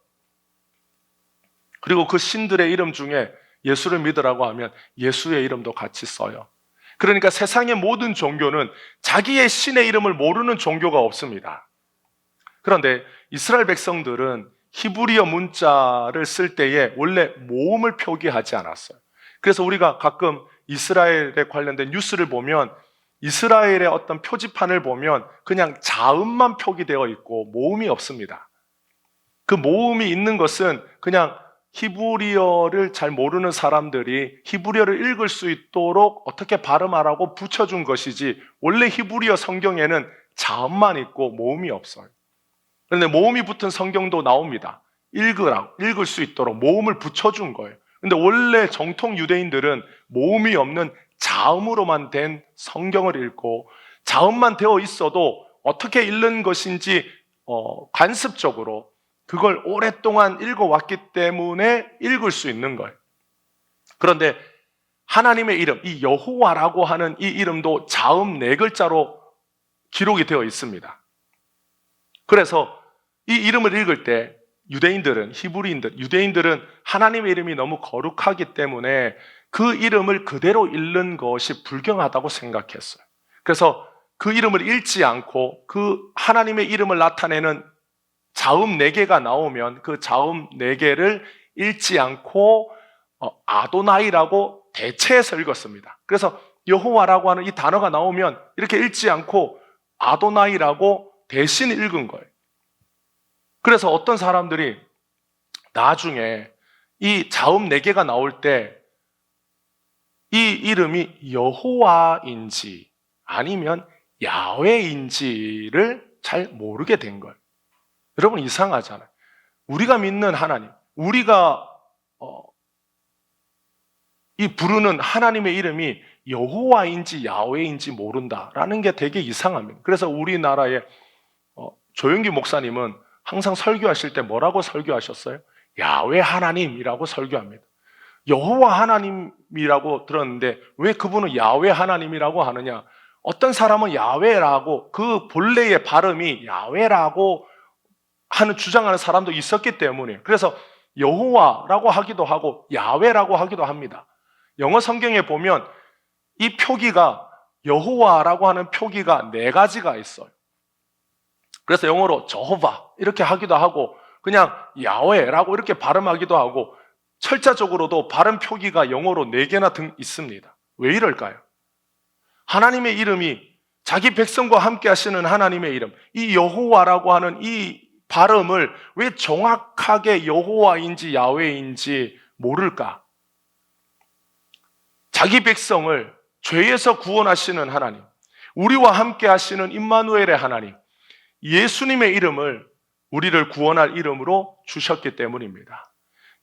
그리고 그 신들의 이름 중에 예수를 믿으라고 하면 예수의 이름도 같이 써요. 그러니까 세상의 모든 종교는 자기의 신의 이름을 모르는 종교가 없습니다. 그런데 이스라엘 백성들은 히브리어 문자를 쓸 때에 원래 모음을 표기하지 않았어요. 그래서 우리가 가끔 이스라엘에 관련된 뉴스를 보면 이스라엘의 어떤 표지판을 보면 그냥 자음만 표기되어 있고 모음이 없습니다. 그 모음이 있는 것은 그냥 히브리어를 잘 모르는 사람들이 히브리어를 읽을 수 있도록 어떻게 발음하라고 붙여준 것이지 원래 히브리어 성경에는 자음만 있고 모음이 없어요. 그런데 모음이 붙은 성경도 나옵니다. 읽을 수 있도록 모음을 붙여준 거예요. 근데 원래 정통 유대인들은 모음이 없는 자음으로만 된 성경을 읽고 자음만 되어 있어도 어떻게 읽는 것인지 관습적으로 그걸 오랫동안 읽어왔기 때문에 읽을 수 있는 거예요. 그런데 하나님의 이름, 이 여호와라고 하는 이 이름도 자음 4글자로 기록이 되어 있습니다. 그래서 이 이름을 읽을 때 유대인들은 하나님의 이름이 너무 거룩하기 때문에 그 이름을 그대로 읽는 것이 불경하다고 생각했어요. 그래서 그 이름을 읽지 않고 그 하나님의 이름을 나타내는 자음 4개가 나오면 그 자음 4개를 읽지 않고 아도나이라고 대체해서 읽었습니다. 그래서 여호와라고 하는 이 단어가 나오면 이렇게 읽지 않고 아도나이라고 대신 읽은 거예요. 그래서 어떤 사람들이 나중에 이 자음 4개가 나올 때 이 이름이 여호와인지 아니면 야훼인지를 잘 모르게 된 거예요. 여러분 이상하잖아요. 우리가 믿는 하나님, 우리가 이 부르는 하나님의 이름이 여호와인지 야훼인지 모른다라는 게 되게 이상합니다. 그래서 우리나라의 조영기 목사님은 항상 설교하실 때 뭐라고 설교하셨어요? 야훼 하나님이라고 설교합니다. 여호와 하나님이라고 들었는데 왜 그분은 야훼 하나님이라고 하느냐? 어떤 사람은 야훼라고 그 본래의 발음이 야훼라고 하는 주장하는 사람도 있었기 때문에 그래서 여호와라고 하기도 하고 야훼라고 하기도 합니다. 영어 성경에 보면 이 표기가 여호와라고 하는 표기가 4가지가 있어요. 그래서 영어로 저호바 이렇게 하기도 하고 그냥 야훼라고 이렇게 발음하기도 하고 철자적으로도 발음 표기가 영어로 4개나 있습니다. 왜 이럴까요? 하나님의 이름이 자기 백성과 함께 하시는 하나님의 이름, 이 여호와라고 하는 이 발음을 왜 정확하게 여호와인지 야훼인지 모를까? 자기 백성을 죄에서 구원하시는 하나님, 우리와 함께 하시는 임마누엘의 하나님, 예수님의 이름을 우리를 구원할 이름으로 주셨기 때문입니다.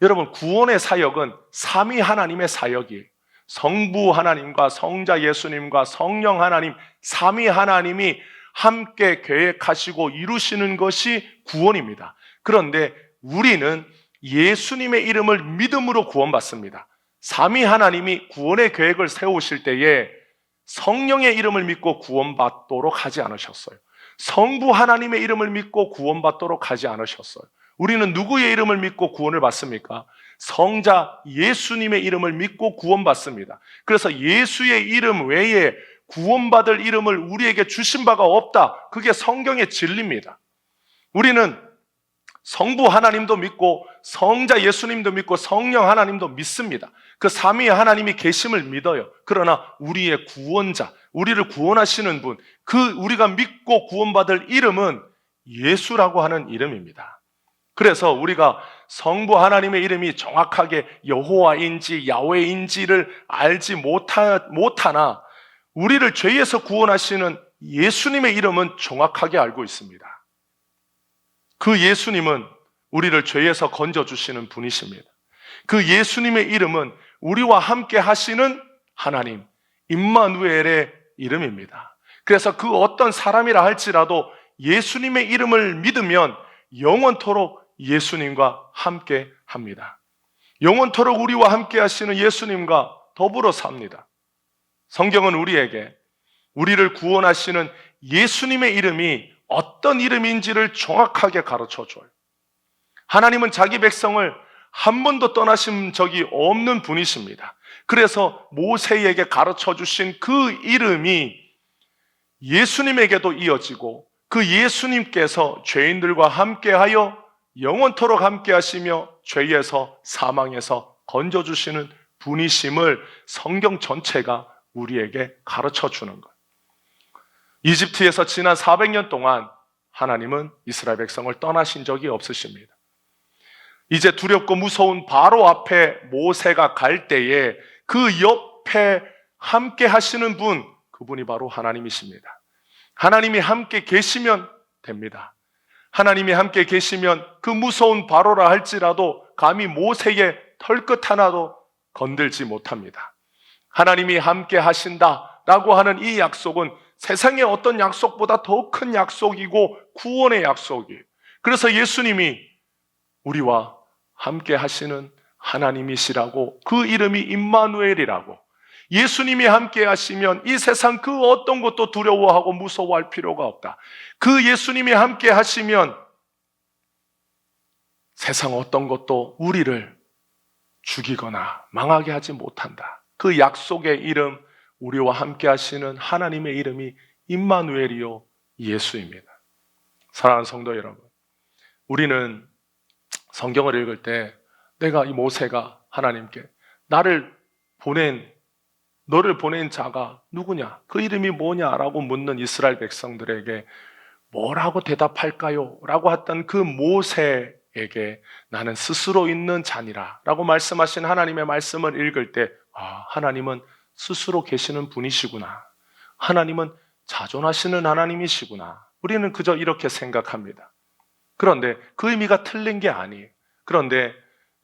여러분, 구원의 사역은 삼위 하나님의 사역이에요. 성부 하나님과 성자 예수님과 성령 하나님, 삼위 하나님이 함께 계획하시고 이루시는 것이 구원입니다. 그런데 우리는 예수님의 이름을 믿음으로 구원받습니다. 삼위 하나님이 구원의 계획을 세우실 때에 성령의 이름을 믿고 구원받도록 하지 않으셨어요. 성부 하나님의 이름을 믿고 구원받도록 하지 않으셨어요. 우리는 누구의 이름을 믿고 구원을 받습니까? 성자 예수님의 이름을 믿고 구원받습니다. 그래서 예수의 이름 외에 구원받을 이름을 우리에게 주신 바가 없다. 그게 성경의 진리입니다. 우리는 성부 하나님도 믿고 성자 예수님도 믿고 성령 하나님도 믿습니다. 그 삼위의 하나님이 계심을 믿어요. 그러나 우리의 구원자, 우리를 구원하시는 분, 그 우리가 믿고 구원받을 이름은 예수라고 하는 이름입니다. 그래서 우리가 성부 하나님의 이름이 정확하게 여호와인지 야훼인지를 알지 못하나 우리를 죄에서 구원하시는 예수님의 이름은 정확하게 알고 있습니다. 그 예수님은 우리를 죄에서 건져주시는 분이십니다. 그 예수님의 이름은 우리와 함께 하시는 하나님, 임마누엘의 이름입니다. 그래서 그 어떤 사람이라 할지라도 예수님의 이름을 믿으면 영원토록 예수님과 함께 합니다. 영원토록 우리와 함께 하시는 예수님과 더불어 삽니다. 성경은 우리에게 우리를 구원하시는 예수님의 이름이 어떤 이름인지를 정확하게 가르쳐 줘요. 하나님은 자기 백성을 한 번도 떠나신 적이 없는 분이십니다. 그래서 모세에게 가르쳐 주신 그 이름이 예수님에게도 이어지고 그 예수님께서 죄인들과 함께하여 영원토록 함께하시며 죄에서 사망에서 건져주시는 분이심을 성경 전체가 우리에게 가르쳐 주는 것. 이집트에서 지난 400년 동안 하나님은 이스라엘 백성을 떠나신 적이 없으십니다. 이제 두렵고 무서운 바로 앞에 모세가 갈 때에 그 옆에 함께 하시는 분, 그분이 바로 하나님이십니다. 하나님이 함께 계시면 됩니다. 하나님이 함께 계시면 그 무서운 바로라 할지라도 감히 모세의 털끝 하나도 건들지 못합니다. 하나님이 함께 하신다라고 하는 이 약속은 세상의 어떤 약속보다 더 큰 약속이고 구원의 약속이에요. 그래서 예수님이 우리와 함께 하시는 하나님이시라고, 그 이름이 임마누엘이라고, 예수님이 함께 하시면 이 세상 그 어떤 것도 두려워하고 무서워할 필요가 없다. 그 예수님이 함께 하시면 세상 어떤 것도 우리를 죽이거나 망하게 하지 못한다. 그 약속의 이름, 우리와 함께 하시는 하나님의 이름이 임마누엘이요 예수입니다. 사랑하는 성도 여러분, 우리는 성경을 읽을 때 내가 이 모세가 하나님께 너를 보낸 자가 누구냐? 그 이름이 뭐냐라고 묻는 이스라엘 백성들에게 뭐라고 대답할까요? 라고 했던 그 모세에게 나는 스스로 있는 자니라 라고 말씀하신 하나님의 말씀을 읽을 때 하나님은 스스로 계시는 분이시구나. 하나님은 자존하시는 하나님이시구나. 우리는 그저 이렇게 생각합니다. 그런데 그 의미가 틀린 게 아니에요. 그런데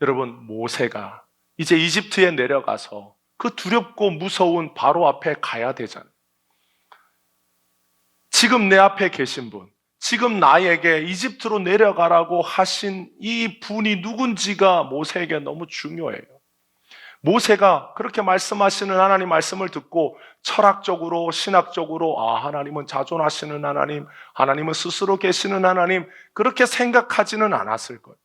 여러분, 모세가 이제 이집트에 내려가서 그 두렵고 무서운 바로 앞에 가야 되잖아요. 지금 내 앞에 계신 분, 지금 나에게 이집트로 내려가라고 하신 이 분이 누군지가 모세에게 너무 중요해요. 모세가 그렇게 말씀하시는 하나님 말씀을 듣고 철학적으로, 신학적으로 하나님은 자존하시는 하나님, 하나님은 스스로 계시는 하나님, 그렇게 생각하지는 않았을 거예요.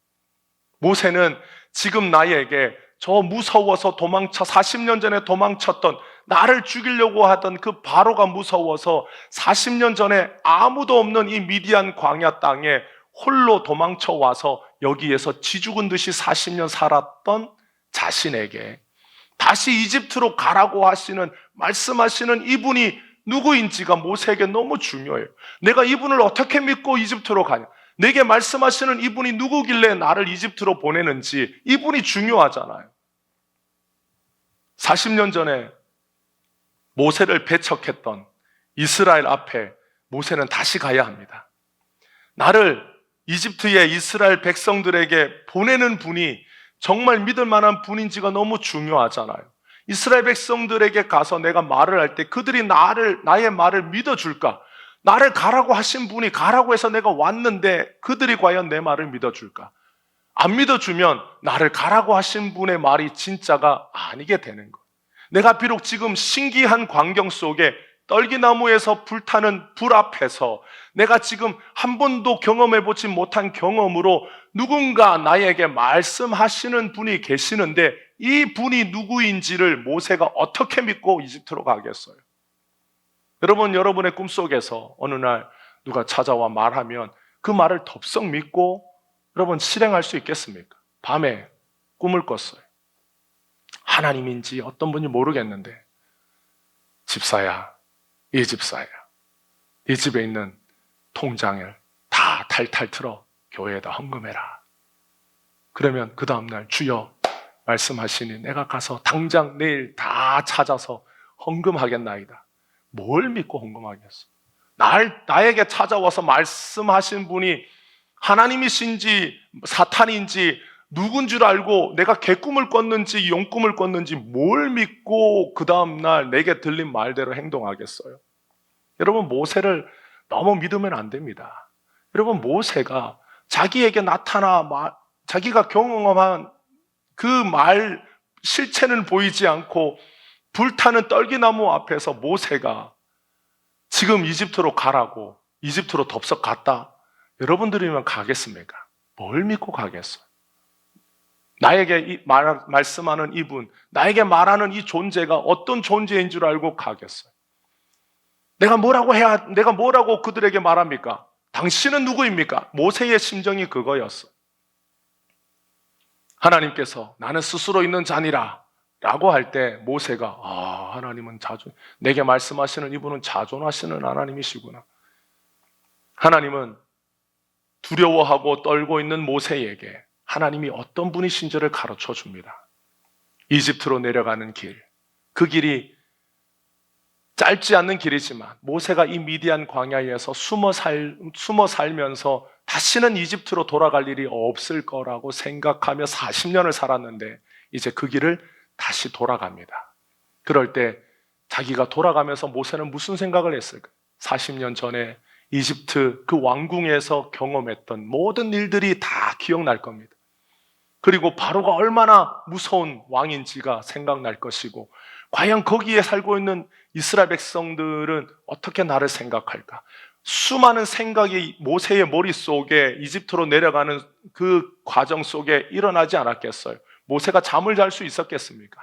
모세는 지금 나에게 저 무서워서 40년 전에 도망쳤던, 나를 죽이려고 하던 그 바로가 무서워서 40년 전에 아무도 없는 이 미디안 광야 땅에 홀로 도망쳐 와서 여기에서 쥐죽은 듯이 40년 살았던 자신에게 다시 이집트로 가라고 말씀하시는 이분이 누구인지가 모세에게 너무 중요해요. 내가 이분을 어떻게 믿고 이집트로 가냐? 내게 말씀하시는 이분이 누구길래 나를 이집트로 보내는지, 이분이 중요하잖아요. 40년 전에 모세를 배척했던 이스라엘 앞에 모세는 다시 가야 합니다. 나를 이집트의 이스라엘 백성들에게 보내는 분이 정말 믿을 만한 분인지가 너무 중요하잖아요. 이스라엘 백성들에게 가서 내가 말을 할 때 그들이 나의 말을 믿어줄까? 나를 가라고 하신 분이 가라고 해서 내가 왔는데 그들이 과연 내 말을 믿어줄까? 안 믿어주면 나를 가라고 하신 분의 말이 진짜가 아니게 되는 거예요. 내가 비록 지금 신기한 광경 속에 떨기나무에서 불타는 불 앞에서 내가 지금 한 번도 경험해보지 못한 경험으로 누군가 나에게 말씀하시는 분이 계시는데 이 분이 누구인지를 모세가 어떻게 믿고 이집트로 가겠어요? 여러분, 여러분의 꿈속에서 어느 날 누가 찾아와 말하면 그 말을 덥석 믿고 여러분 실행할 수 있겠습니까? 밤에 꿈을 꿨어요. 하나님인지 어떤 분이 모르겠는데, 집사야, 이 집사야, 이 집에 있는 통장을 다 탈탈 틀어 교회에다 헌금해라. 그러면 그 다음날 주여 말씀하시니 내가 가서 당장 내일 다 찾아서 헌금하겠나이다. 뭘 믿고 헌금하겠어? 나에게 찾아와서 말씀하신 분이 하나님이신지 사탄인지 누군 줄 알고 내가 개꿈을 꿨는지 용꿈을 꿨는지 뭘 믿고 그 다음날 내게 들린 말대로 행동하겠어요? 여러분, 모세를 너무 믿으면 안 됩니다. 여러분, 모세가 자기에게 자기가 경험한 그 말 실체는 보이지 않고 불타는 떨기나무 앞에서 모세가 지금 이집트로 가라고, 이집트로 덥석 갔다. 여러분들이면 가겠습니까? 뭘 믿고 가겠어요? 나에게 말씀하는 이분, 나에게 말하는 이 존재가 어떤 존재인 줄 알고 가겠어요? 내가 뭐라고 그들에게 말합니까? 당신은 누구입니까? 모세의 심정이 그거였어. 하나님께서 나는 스스로 있는 자니라 라고 할 때 모세가 하나님은 내게 말씀하시는 이분은 자존하시는 하나님이시구나. 하나님은 두려워하고 떨고 있는 모세에게 하나님이 어떤 분이신지를 가르쳐 줍니다. 이집트로 내려가는 길, 그 길이 짧지 않는 길이지만 모세가 이 미디안 광야에서 숨어 살면서 다시는 이집트로 돌아갈 일이 없을 거라고 생각하며 40년을 살았는데 이제 그 길을 다시 돌아갑니다. 그럴 때 자기가 돌아가면서 모세는 무슨 생각을 했을까? 40년 전에 이집트 그 왕궁에서 경험했던 모든 일들이 다 기억날 겁니다. 그리고 바로가 얼마나 무서운 왕인지가 생각날 것이고, 과연 거기에 살고 있는 이스라엘 백성들은 어떻게 나를 생각할까? 수많은 생각이 모세의 머릿속에 이집트로 내려가는 그 과정 속에 일어나지 않았겠어요? 모세가 잠을 잘 수 있었겠습니까?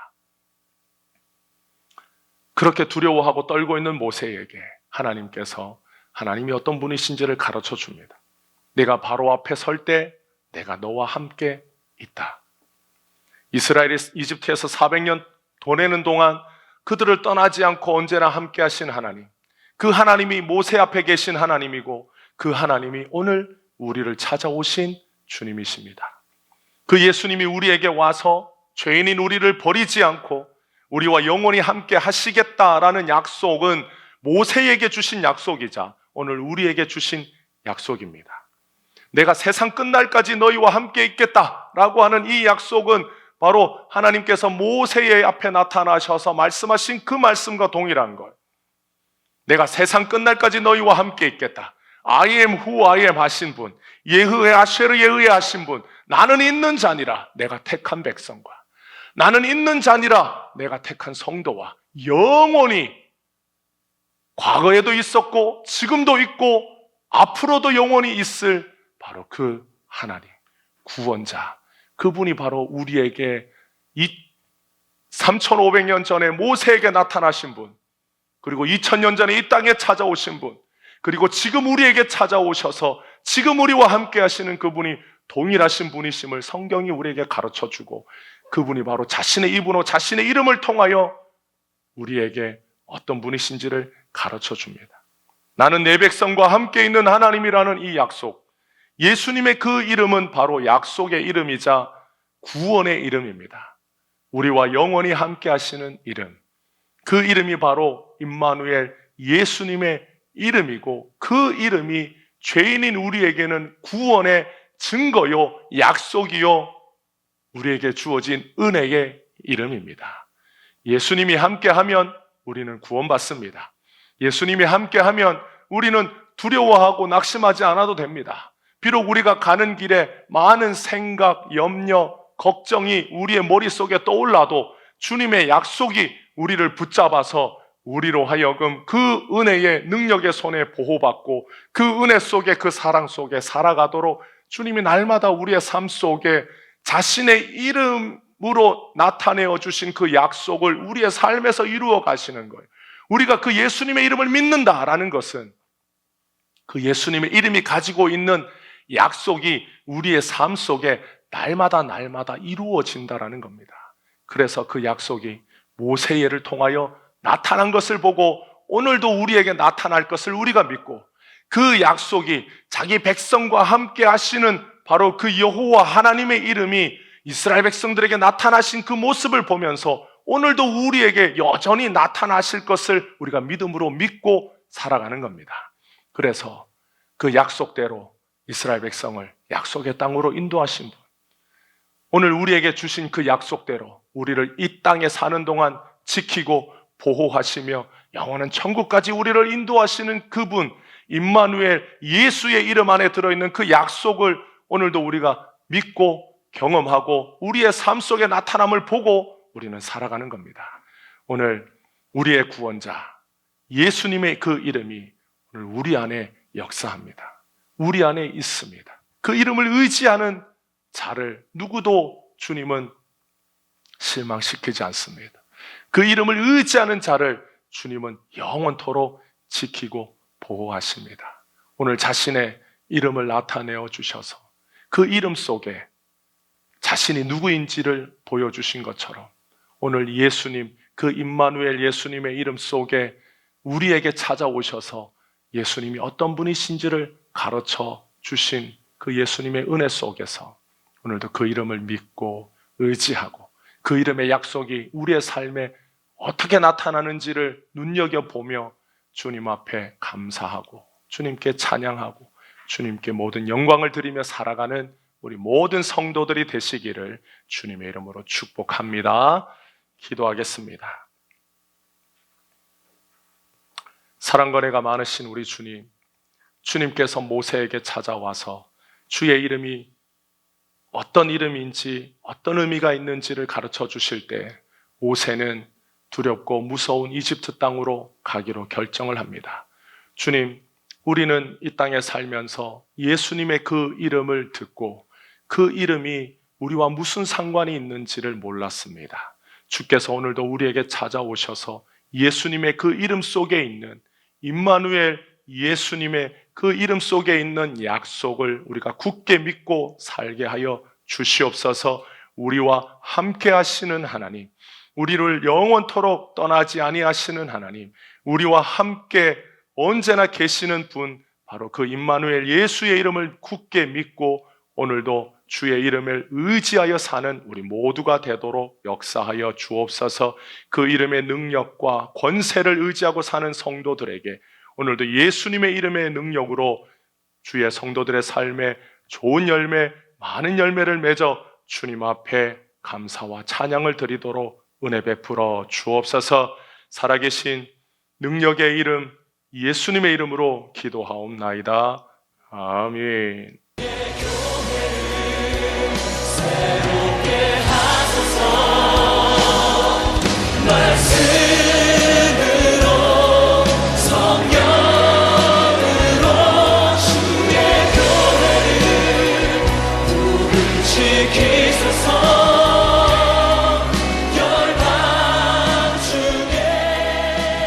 그렇게 두려워하고 떨고 있는 모세에게 하나님이 어떤 분이신지를 가르쳐 줍니다. 내가 바로 앞에 설 때 내가 너와 함께 있다. 이스라엘이 이집트에서 400년 보내는 동안 그들을 떠나지 않고 언제나 함께 하신 하나님, 그 하나님이 모세 앞에 계신 하나님이고 그 하나님이 오늘 우리를 찾아오신 주님이십니다. 그 예수님이 우리에게 와서 죄인인 우리를 버리지 않고 우리와 영원히 함께 하시겠다라는 약속은 모세에게 주신 약속이자 오늘 우리에게 주신 약속입니다. 내가 세상 끝날까지 너희와 함께 있겠다라고 하는 이 약속은 바로 하나님께서 모세의 앞에 나타나셔서 말씀하신 그 말씀과 동일한 거예요. 내가 세상 끝날까지 너희와 함께 있겠다. I am who I am 하신 분, 예흐의 아쉐르에 의해 하신 분, 나는 있는 자니라 내가 택한 백성과, 나는 있는 자니라 내가 택한 성도와 영원히, 과거에도 있었고 지금도 있고 앞으로도 영원히 있을 바로 그 하나님, 구원자, 그분이 바로 우리에게 3500년 전에 모세에게 나타나신 분, 그리고 2000년 전에 이 땅에 찾아오신 분, 그리고 지금 우리에게 찾아오셔서 지금 우리와 함께 하시는 그분이 동일하신 분이심을 성경이 우리에게 가르쳐주고, 그분이 바로 자신의 입으로 자신의 이름을 통하여 우리에게 어떤 분이신지를 가르쳐줍니다. 나는 내 백성과 함께 있는 하나님이라는 이 약속, 예수님의 그 이름은 바로 약속의 이름이자 구원의 이름입니다. 우리와 영원히 함께 하시는 이름, 그 이름이 바로 임마누엘, 예수님의 이름이고, 그 이름이 죄인인 우리에게는 구원의 증거요, 약속이요, 우리에게 주어진 은혜의 이름입니다. 예수님이 함께하면 우리는 구원받습니다. 예수님이 함께하면 우리는 두려워하고 낙심하지 않아도 됩니다. 비록 우리가 가는 길에 많은 생각, 염려, 걱정이 우리의 머릿속에 떠올라도 주님의 약속이 우리를 붙잡아서 우리로 하여금 그 은혜의 능력의 손에 보호받고 그 은혜 속에, 그 사랑 속에 살아가도록 주님이 날마다 우리의 삶 속에 자신의 이름으로 나타내어 주신 그 약속을 우리의 삶에서 이루어 가시는 거예요. 우리가 그 예수님의 이름을 믿는다라는 것은 그 예수님의 이름이 가지고 있는 약속이 우리의 삶 속에 날마다 이루어진다라는 겁니다. 그래서 그 약속이 모세를 통하여 나타난 것을 보고 오늘도 우리에게 나타날 것을 우리가 믿고, 그 약속이 자기 백성과 함께 하시는 바로 그 여호와 하나님의 이름이 이스라엘 백성들에게 나타나신 그 모습을 보면서 오늘도 우리에게 여전히 나타나실 것을 우리가 믿음으로 믿고 살아가는 겁니다. 그래서 그 약속대로 이스라엘 백성을 약속의 땅으로 인도하신 분, 오늘 우리에게 주신 그 약속대로 우리를 이 땅에 사는 동안 지키고 보호하시며 영원한 천국까지 우리를 인도하시는 그분, 임마누엘, 예수의 이름 안에 들어있는 그 약속을 오늘도 우리가 믿고 경험하고 우리의 삶 속에 나타남을 보고 우리는 살아가는 겁니다. 오늘 우리의 구원자 예수님의 그 이름이 오늘 우리 안에 역사합니다. 우리 안에 있습니다. 그 이름을 의지하는 자를 누구도 주님은 실망시키지 않습니다. 그 이름을 의지하는 자를 주님은 영원토록 지키고 보호하십니다. 오늘 자신의 이름을 나타내어 주셔서 그 이름 속에 자신이 누구인지를 보여주신 것처럼 오늘 예수님, 그 임마누엘 예수님의 이름 속에 우리에게 찾아오셔서 예수님이 어떤 분이신지를 가르쳐 주신 그 예수님의 은혜 속에서 오늘도 그 이름을 믿고 의지하고 그 이름의 약속이 우리의 삶에 어떻게 나타나는지를 눈여겨보며 주님 앞에 감사하고 주님께 찬양하고 주님께 모든 영광을 드리며 살아가는 우리 모든 성도들이 되시기를 주님의 이름으로 축복합니다. 기도하겠습니다. 사랑과 은혜가 많으신 우리 주님, 주님께서 모세에게 찾아와서 주의 이름이 어떤 이름인지 어떤 의미가 있는지를 가르쳐 주실 때 모세는 두렵고 무서운 이집트 땅으로 가기로 결정을 합니다. 주님, 우리는 이 땅에 살면서 예수님의 그 이름을 듣고 그 이름이 우리와 무슨 상관이 있는지를 몰랐습니다. 주께서 오늘도 우리에게 찾아오셔서 예수님의 그 이름 속에 있는 임마누엘 예수님의 그 이름 속에 있는 약속을 우리가 굳게 믿고 살게 하여 주시옵소서. 우리와 함께 하시는 하나님, 우리를 영원토록 떠나지 아니하시는 하나님, 우리와 함께 언제나 계시는 분, 바로 그 임마누엘 예수의 이름을 굳게 믿고 오늘도 주의 이름을 의지하여 사는 우리 모두가 되도록 역사하여 주옵소서. 그 이름의 능력과 권세를 의지하고 사는 성도들에게 오늘도 예수님의 이름의 능력으로 주의 성도들의 삶에 좋은 열매, 많은 열매를 맺어 주님 앞에 감사와 찬양을 드리도록 은혜 베풀어 주옵소서. 살아계신 능력의 이름 예수님의 이름으로 기도하옵나이다. 아멘. 새롭게 하소서.